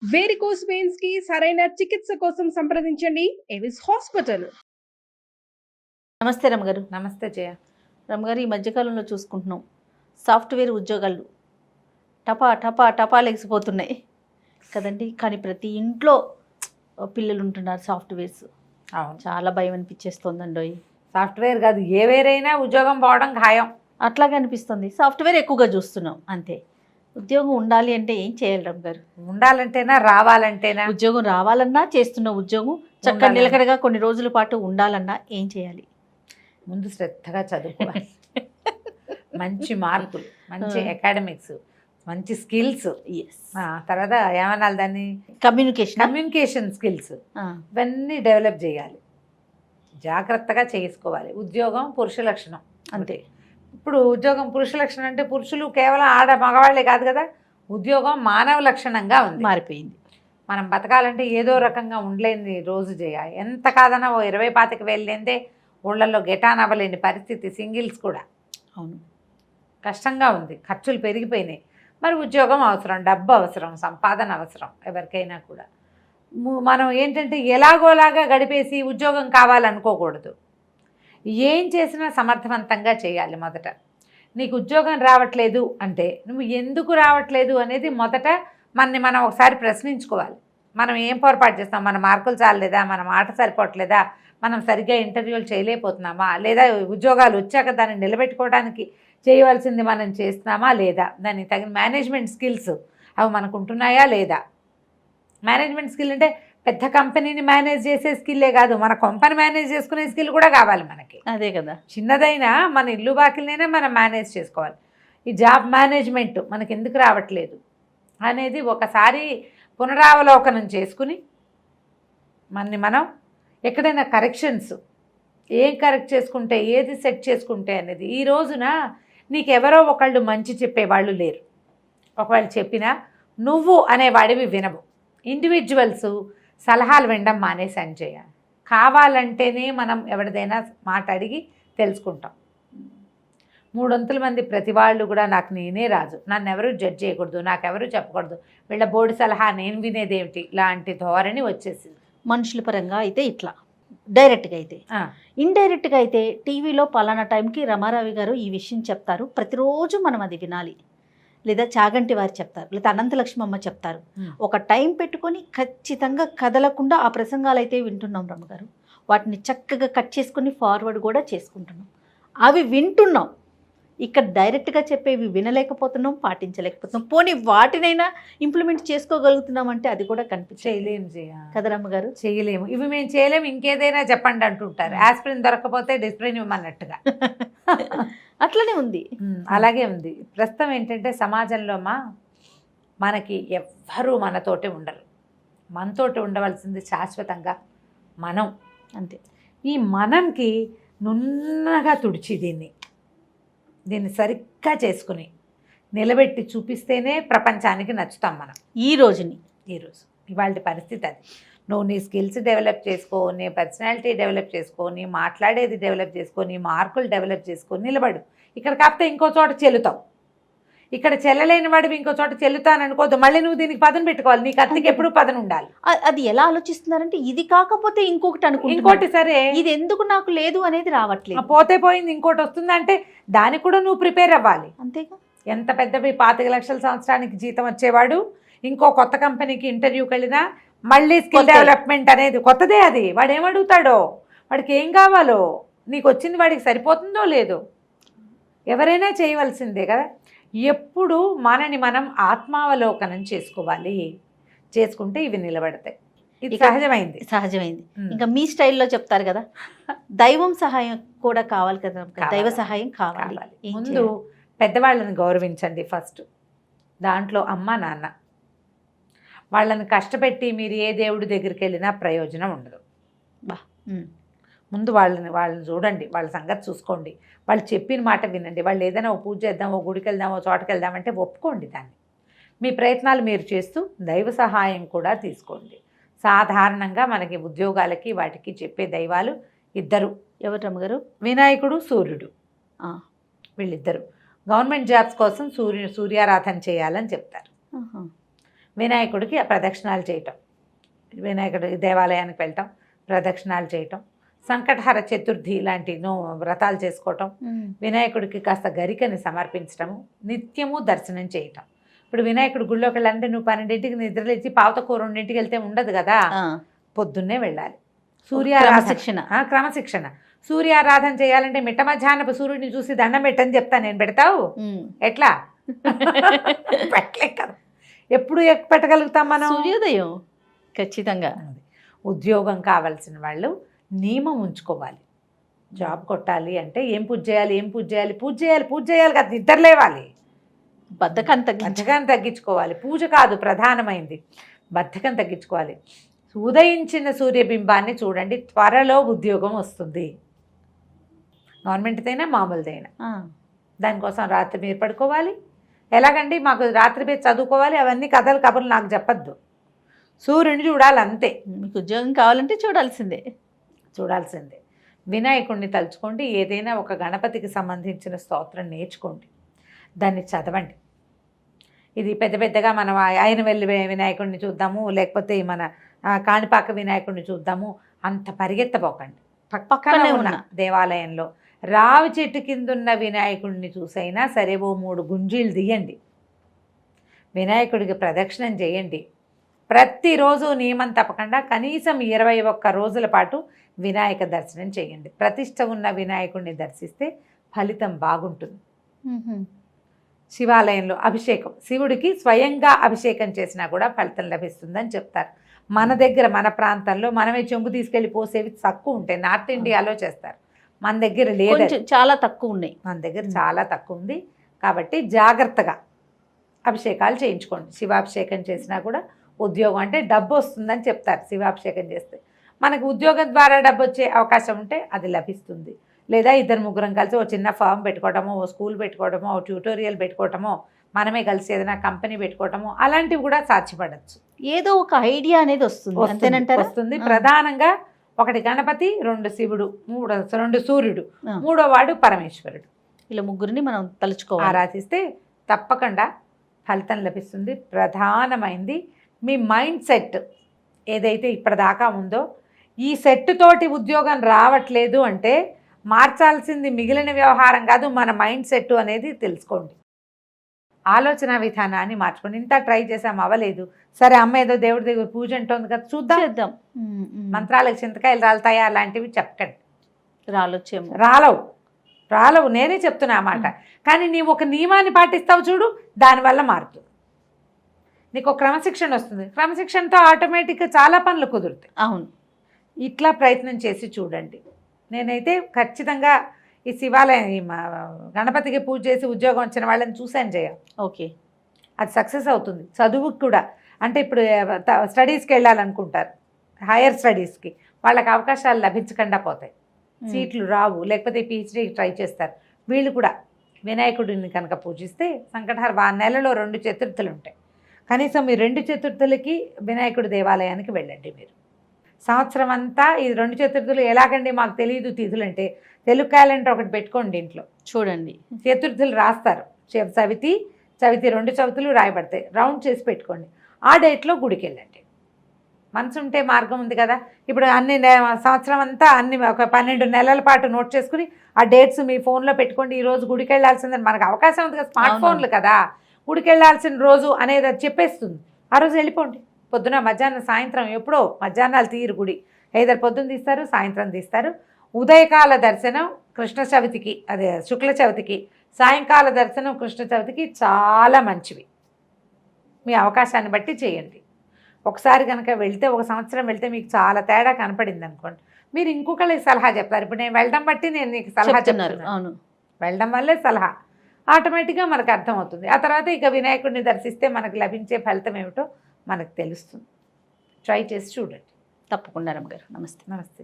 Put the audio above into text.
Varicose veins కి సరైన చికిత్స కోసం సంప్రదించండి ఎవిస్ హాస్పిటల్. నమస్తే రమగారు. నమస్తే జయ. రమగారు, ఈ మధ్యకాలంలో చూసుకుంటున్నాం సాఫ్ట్వేర్ ఉద్యోగాలు టపా టపా టపా లెగిసిపోతున్నాయి కదండి. కానీ ప్రతి ఇంట్లో పిల్లలు ఉంటున్నారు సాఫ్ట్వేర్స్. అవును, చాలా భయం అనిపించేస్తుందండి. సాఫ్ట్వేర్ కాదు ఏ వేరైనా ఉద్యోగం పోవడం ఖాయం. అట్లాగే అనిపిస్తుంది. సాఫ్ట్వేర్ ఎక్కువగా చూస్తున్నాం అంతే. ఉద్యోగం ఉండాలి అంటే ఏం చేయాలి రమగారు? ఉండాలంటేనా రావాలంటేనా? ఉద్యోగం రావాలన్నా, చేస్తున్న ఉద్యోగం చక్కగా నిలకడగా కొన్ని రోజుల పాటు ఉండాలన్నా ఏం చేయాలి? ముందు శ్రద్ధగా చదువుకోవాలి. మంచి మార్కులు, మంచి అకాడమిక్స్, మంచి స్కిల్స్. తర్వాత ఏమనాలి దాన్ని, కమ్యూనికేషన్ స్కిల్స్ ఇవన్నీ డెవలప్ చేయాలి. జాగ్రత్తగా చేసుకోవాలి. ఉద్యోగం పురుష లక్షణం అంతే. ఇప్పుడు ఉద్యోగం పురుష లక్షణం అంటే పురుషులు కేవలం మగవాళ్లే కాదు కదా, ఉద్యోగం మానవ లక్షణంగా ఉంది, మారిపోయింది. మనం బతకాలంటే ఏదో రకంగా ఉండలేని రోజు చేయాలి. ఎంత కాదన్నా 20-25 వేలు లేదే ఊళ్ళల్లో గెటాన్ అవ్వలేని పరిస్థితి. సింగిల్స్ కూడా అవును, కష్టంగా ఉంది. ఖర్చులు పెరిగిపోయినాయి. మరి ఉద్యోగం అవసరం, డబ్బు అవసరం, సంపాదన అవసరం ఎవరికైనా కూడా. మనం ఏంటంటే ఎలాగోలాగా గడిపేసి ఉద్యోగం కావాలనుకోకూడదు. ఏం చేసినా సమర్థవంతంగా చేయాలి. మొదట నీకు ఉద్యోగం రావట్లేదు అంటే నువ్వు ఎందుకు రావట్లేదు అనేది మొదట మనం ఒకసారి ప్రశ్నించుకోవాలి. మనం ఏం పొరపాటు చేస్తాం? మన మార్కులు చాలలేదా? మన మాట సరిపోవట్లేదా? మనం సరిగ్గా ఇంటర్వ్యూలు చేయలేకపోతున్నామా? లేదా ఉద్యోగాలు వచ్చాక దాన్ని నిలబెట్టుకోవడానికి చేయవలసింది మనం చేస్తున్నామా లేదా? దానికి తగిన మేనేజ్మెంట్ స్కిల్స్ అవి మనకు ఉంటున్నాయా లేదా? మేనేజ్మెంట్ స్కిల్ అంటే పెద్ద కంపెనీని మేనేజ్ చేసే స్కిల్లే కాదు, మన కొంపని మేనేజ్ చేసుకునే స్కిల్ కూడా కావాలి మనకి. అదే కదా, చిన్నదైనా మన ఇల్లు బాకిలనైనా మనం మేనేజ్ చేసుకోవాలి. ఈ జాబ్ మేనేజ్మెంట్ మనకి ఎందుకు రావట్లేదు అనేది ఒకసారి పునరావలోకనం చేసుకుని మనం ఎక్కడైనా కరెక్షన్స్ ఏం కరెక్ట్ చేసుకుంటే, ఏది సెట్ చేసుకుంటే అనేది. ఈ రోజున నీకు ఎవరో ఒకళ్ళు మంచి చెప్పేవాళ్ళు లేరు. ఒకవేళ చెప్పినా నువ్వు అనేవాడివి వినవు. ఇండివిజువల్స్ సలహాలు వినడం మానేసాను చేయాలి. కావాలంటేనే మనం ఎవరిదైనా మాట అడిగి తెలుసుకుంటాం. 300 మంది ప్రతి వాళ్ళు కూడా నాకు నేనే రాజు, నన్ను ఎవరు జడ్జ్ చేయకూడదు, నాకెవరు చెప్పకూడదు, వీళ్ళ బోర్డు సలహా నేను వినేదేమిటి, ఇలాంటి ధోరణి వచ్చేసింది. మనుషుల పరంగా అయితే ఇట్లా, డైరెక్ట్గా అయితే. ఇండైరెక్ట్గా అయితే టీవీలో పలానా టైంకి రమారావి గారు ఈ విషయం చెప్తారు, ప్రతిరోజు మనం అది వినాలి. లేదా చాగంటి వారు చెప్తారు, లేదా అనంతలక్ష్మమ్మ చెప్తారు. ఒక టైం పెట్టుకొని ఖచ్చితంగా కదలకుండా ఆ ప్రసంగాలు అయితే వింటున్నాం రమ్మగారు. వాటిని చక్కగా కట్ చేసుకుని ఫార్వర్డ్ కూడా చేసుకుంటున్నాం. అవి వింటున్నాం. ఇక్కడ డైరెక్ట్గా చెప్పేవి వినలేకపోతున్నాం, పాటించలేకపోతున్నాం. పోనీ వాటినైనా ఇంప్లిమెంట్ చేసుకోగలుగుతున్నాం అంటే అది కూడా చేయలేము కదా రమ్మగారు. చేయలేము. ఇవి మేము చేయలేము, ఇంకేదైనా చెప్పండి అంటుంటారు. ఆస్పిరిన్ దొరకకపోతే డిస్ప్రిన్ ఇవ్వమన్నట్టుగా. అట్లనే ఉంది, అలాగే ఉంది. ప్రస్తుతం ఏంటంటే సమాజంలో మనకి ఎవ్వరూ మనతోటి ఉండరు. మనతోటి ఉండవలసింది శాశ్వతంగా మనం. అంతే. ఈ మనంకి నున్నగా తుడిచి దీన్ని సరిగ్గా చేసుకుని నిలబెట్టి చూపిస్తేనే ప్రపంచానికి నచ్చుతాం మనం. ఈరోజు ఇవాళ పరిస్థితి అది. నువ్వు నీ స్కిల్స్ డెవలప్ చేసుకో, నీ పర్సనాలిటీ డెవలప్ చేసుకో, నీ మాట్లాడేది డెవలప్ చేసుకో, నీ మార్కులు డెవలప్ చేసుకో, నిలబడు. ఇక్కడ కాకపోతే ఇంకో చోట చెల్లుతావు. ఇక్కడ చెల్లలేని వాడివి ఇంకో చోట చెల్లుతాను అనుకోద్దు. మళ్ళీ నువ్వు దీనికి పదను పెట్టుకోవాలి. నీ కత్తికి ఎప్పుడు పదను ఉండాలి. అది ఎలా ఆలోచిస్తున్నారంటే ఇది కాకపోతే ఇంకొకటి అనుకో, ఇంకోటి సరే ఇది ఎందుకు నాకు లేదు అనేది రావట్లేదు. పోతే పోయింది, ఇంకోటి వస్తుందంటే దానికి కూడా నువ్వు ప్రిపేర్ అవ్వాలి. అంతేగా. ఎంత పెద్దవి 25 లక్షల సంవత్సరానికి జీతం వచ్చేవాడు ఇంకో కొత్త కంపెనీకి ఇంటర్వ్యూకి వెళ్ళినా మళ్ళీ స్కిల్ డెవలప్మెంట్ అనేది కొత్తదే. అది వాడు ఏమడుగుతాడో, వాడికి ఏం కావాలో, నీకు వచ్చింది వాడికి సరిపోతుందో లేదో ఎవరైనా చేయవలసిందే కదా. ఎప్పుడు మనం ఆత్మావలోకనం చేసుకోవాలి. చేసుకుంటే ఇవి నిలబడతాయి. ఇది సహజమైంది. ఇంకా మీ స్టైల్లో చెప్తారు కదా, దైవం సహాయం కూడా కావాలి కదా, దైవ సహాయం కావాలి. ముందు పెద్దవాళ్ళని గౌరవించండి ఫస్ట్. దాంట్లో అమ్మ నాన్న వాళ్ళని కష్టపెట్టి మీరు ఏ దేవుడి దగ్గరికి వెళ్ళినా ప్రయోజనం ఉండదు. ముందు వాళ్ళని చూడండి, వాళ్ళ సంగతి చూసుకోండి, వాళ్ళు చెప్పిన మాట వినండి. వాళ్ళు ఏదైనా ఓ పూజ చేద్దాం, ఓ గుడికి వెళ్దాం, ఓ చోటకి వెళ్దామంటే ఒప్పుకోండి దాన్ని. మీ ప్రయత్నాలు మీరు చేస్తూ దైవ సహాయం కూడా తీసుకోండి. సాధారణంగా మనకి ఉద్యోగాలకి వాటికి చెప్పే దైవాలు ఇద్దరు. ఎవరు రమ్మగారు? వినాయకుడు, సూర్యుడు. వీళ్ళిద్దరు గవర్నమెంట్ జాబ్స్ కోసం సూర్యారాధన చేయాలని చెప్తారు. వినాయకుడికి ప్రదక్షిణాలు చేయటం, వినాయకుడి దేవాలయానికి వెళ్ళటం, ప్రదక్షిణాలు చేయటం, సంకటహర చతుర్థి లాంటి వ్రతాలు చేసుకోవటం, వినాయకుడికి కాస్త గరికని సమర్పించటము, నిత్యము దర్శనం చేయటం. ఇప్పుడు వినాయకుడి గుళ్ళోకి వెళ్ళాలంటే నువ్వు 12ంటికి నిద్రలేచి పావుతకు 2ంటికి వెళ్తే ఉండదు కదా, పొద్దున్నే వెళ్ళాలి. క్రమశిక్షణ. సూర్యారాధన చేయాలంటే మిట్ట మధ్యాహ్నపు సూర్యుడిని చూసి దండం పెట్టని చెప్తాను నేను. పెడతావు ఎట్లా? పెట్టలే కదా. ఎప్పుడు పెట్టగలుగుతాం మనం? సూర్యోదయం ఖచ్చితంగా. ఉద్యోగం కావాల్సిన వాళ్ళు నియమం ఉంచుకోవాలి. జాబ్ కొట్టాలి అంటే ఏం పూజ చేయాలి కదా, నిద్ర లేవాలి, బద్ధకాన్ని తగ్గించుకోవాలి. పూజ కాదు ప్రధానమైంది, బద్ధకం తగ్గించుకోవాలి. ఉదయించిన సూర్యబింబాన్ని చూడండి, త్వరలో ఉద్యోగం వస్తుంది. గవర్నమెంట్దైనా మామూలుదైనా. దానికోసం రాత్రి మీరు పడుకోవాలి. ఎలాగండి, మాకు రాత్రి మీరు చదువుకోవాలి, అవన్నీ కథలు కబుర్లు నాకు చెప్పద్దు. సూర్యుని చూడాలి అంతే. మీకు ఉద్యోగం కావాలంటే చూడాల్సిందే. వినాయకుడిని తలుచుకోండి. ఏదైనా ఒక గణపతికి సంబంధించిన స్తోత్రం నేర్చుకోండి, దాన్ని చదవండి. ఇది పెద్దగా మనం ఆయనవెల్లి వినాయకుడిని చూద్దాము, లేకపోతే మన కాణిపాక వినాయకుడిని చూద్దాము అంత పరిగెత్తపోకండి. పక్కన ఉన్న దేవాలయంలో రావి చెట్టు కిందున్న వినాయకుడిని చూసైనా సరే ఓ 3 గుంజీలు తీయండి, వినాయకుడికి ప్రదక్షిణం చేయండి. ప్రతిరోజు నియమం తప్పకుండా కనీసం 21 రోజుల పాటు వినాయక దర్శనం చేయండి. ప్రతిష్ట ఉన్న వినాయకుడిని దర్శిస్తే ఫలితం బాగుంటుంది. శివాలయంలో అభిషేకం, శివుడికి స్వయంగా అభిషేకం చేసినా కూడా ఫలితం లభిస్తుందని చెప్తారు. మన దగ్గర మన ప్రాంతంలో మనమే చెంబు తీసుకెళ్ళి పోసేవి తక్కువ ఉంటాయి. నార్త్ ఇండియాలో చేస్తారు, మన దగ్గర లేదు, చాలా తక్కువ ఉన్నాయి. మన దగ్గర చాలా తక్కువ ఉంది. కాబట్టి జాగ్రత్తగా అభిషేకాలు చేయించుకోండి. శివాభిషేకం చేసినా కూడా ఉద్యోగం అంటే డబ్బు వస్తుందని చెప్తారు. శివాభిషేకం చేస్తే మనకు ఉద్యోగం ద్వారా డబ్బు వచ్చే అవకాశం ఉంటే అది లభిస్తుంది. లేదా 2-3 కలిసి ఓ చిన్న ఫామ్ పెట్టుకోవటమో, ఓ స్కూల్ పెట్టుకోవటమో, ఓ ట్యూటోరియల్ పెట్టుకోవటమో, మనమే కలిసి ఏదైనా కంపెనీ పెట్టుకోవటమో అలాంటివి కూడా సాధ్యపడచ్చు. ఏదో ఒక ఐడియా అనేది వస్తుంది. ప్రధానంగా 1 గణపతి, 2 శివుడు, 2 సూర్యుడు, 3వ వాడు పరమేశ్వరుడు. ఇలా 3ని మనం తలుచుకోవాలి, ఆరాధిస్తే తప్పకుండా ఫలితం లభిస్తుంది. ప్రధానమైంది మీ మైండ్ సెట్ ఏదైతే ఇప్పటిదాకా ఉందో, ఈ సెట్ తోటి ఉద్యోగం రావట్లేదు అంటే మార్చాల్సింది మిగిలిన వ్యవహారం కాదు, మన మైండ్ సెట్ అనేది తెలుసుకోండి. ఆలోచన విధానాన్ని మార్చుకోండి. ఇంత ట్రై చేసాం అవ్వలేదు, సరే అమ్మ ఏదో దేవుడి దగ్గర పూజ అంటోంది కదా చూద్దాం, మంత్రాలకు చింతకాయలు రాలుతాయా అలాంటివి చెప్పకండి. రాలవు నేనే చెప్తున్నా అన్నమాట. కానీ నీవు ఒక నియమాన్ని పాటిస్తావు చూడు, దానివల్ల మారుతుంది. నీకు ఒక క్రమశిక్షణ వస్తుంది, క్రమశిక్షణతో ఆటోమేటిక్గా చాలా పనులు కుదురుతాయి. అవును, ఇట్లా ప్రయత్నం చేసి చూడండి. నేనైతే ఖచ్చితంగా ఈ శివాలయం గణపతికి పూజ చేసి ఉద్యోగం వచ్చిన వాళ్ళని చూశాను జయ. ఓకే, అది సక్సెస్ అవుతుంది. చదువుకు కూడా అంటే ఇప్పుడు స్టడీస్కి వెళ్ళాలనుకుంటారు, హైయర్ స్టడీస్కి, వాళ్ళకి అవకాశాలు లభించకుండా పోతాయి, సీట్లు రావు, లేకపోతే పిహెచ్డీకి ట్రై చేస్తారు. వీళ్ళు కూడా వినాయకుడిని కనుక పూజిస్తే సంకటహర నెలలో 2 చతుర్థులు ఉంటాయి. కనీసం ఈ 2 చతుర్థులకి వినాయకుడి దేవాలయానికి వెళ్ళండి. మీరు సంవత్సరం అంతా ఈ 2 చతుర్థులు ఎలాగండి మాకు తెలియదు తిథులు అంటే, తెలుగు క్యాలెండర్ ఒకటి పెట్టుకోండి ఇంట్లో, చూడండి చతుర్థులు రాస్తారు. చవితి 2 చవితులు రాయబడతాయి, రౌండ్ చేసి పెట్టుకోండి. ఆ డేట్లో గుడికి వెళ్ళండి. మనసు ఉంటే మార్గం ఉంది కదా. ఇప్పుడు సంవత్సరం అంతా ఒక 12 నెలల పాటు నోట్ చేసుకుని ఆ డేట్స్ మీ ఫోన్లో పెట్టుకోండి. ఈరోజు గుడికి వెళ్ళాల్సిందని మనకు అవకాశం ఉంది కదా, స్మార్ట్ ఫోన్లు కదా, గుడికి వెళ్ళాల్సిన రోజు అనేది అది చెప్పేస్తుంది. ఆ రోజు వెళ్ళిపోండి. పొద్దున, మధ్యాహ్నం, సాయంత్రం, ఎప్పుడో మధ్యాహ్నాలు తీరు గుడి, ఐదరు పొద్దున్న తీస్తారు, సాయంత్రం తీస్తారు. ఉదయకాల దర్శనం కృష్ణ చవితికి, అదే శుక్ల చవితికి, సాయంకాల దర్శనం కృష్ణ చవితికి చాలా మంచివి. మీ అవకాశాన్ని బట్టి చేయండి. ఒకసారి కనుక వెళ్తే, ఒక సంవత్సరం వెళ్తే మీకు చాలా తేడా కనపడింది అనుకోండి, మీరు ఇంకొకళ్ళకి సలహా చెప్తారు. ఇప్పుడు నేను వెళ్ళడం బట్టి నేను నీకు సలహా చెప్తున్నాను. అవును, వెళ్ళడం వల్లే సలహా ఆటోమేటిక్గా మనకు అర్థమవుతుంది. ఆ తర్వాత ఇక వినాయకుడిని దర్శిస్తే మనకు లభించే ఫలితం ఏమిటో మనకు తెలుస్తుంది. ట్రై చేసి చూడండి. తప్పకుండా రమ్మ గారు. నమస్తే. నమస్తే.